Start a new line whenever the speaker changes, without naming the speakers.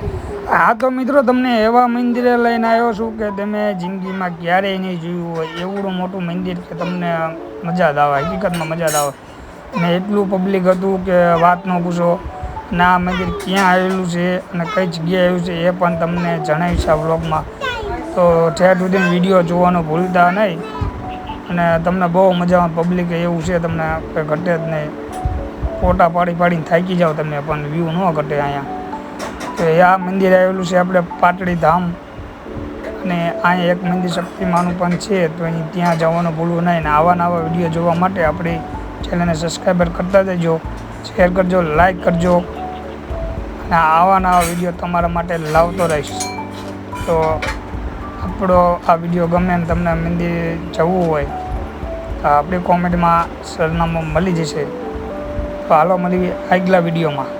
હા તો મિત્રો તમને એવા મંદિરે લઈને આવ્યો છું કે તમે જિંદગીમાં ક્યારેય નહીં જોયું હોય એવડું મોટું મંદિર કે તમને મજા જ આવે, હકીકતમાં મજા જ આવે. ને એટલું પબ્લિક હતું કે વાત ન પૂછો. અને આ મંદિર ક્યાં આવેલું છે અને કઈ જગ્યાએ આવ્યું છે એ પણ તમને જણાવીશ આ વ્લોગમાં. તો ઠેઠ સુધી વિડીયો જોવાનું ભૂલતા નહીં. અને તમને બહુ મજામાં પબ્લિક એવું છે તમને કંઈ ઘટે જ નહીં. ફોટા પાડીને થાકી જાઓ તમે પણ વ્યૂ ન ઘટે અહીંયા. તો આ મંદિર આવેલું છે આપણે પાટડી ધામ. અને અહીંયા એક મંદિર શક્તિમાનું પણ છે તો અહીં ત્યાં જવાનું ભૂલવું નહીં. ને આવા નવા વિડીયો જોવા માટે આપણી ચેનલને સબસ્ક્રાઈબર કરતા જજો, શેર કરજો, લાઈક કરજો. અને આવા નવા વિડીયો તમારા માટે લાવતો રહીશ. તો આપણો આ વિડીયો ગમે ને તમને મંદિર જવું હોય તો આપણી કોમેન્ટમાં સરનામું મળી જશે. તો હાલો મળીએ આગલા વિડીયોમાં.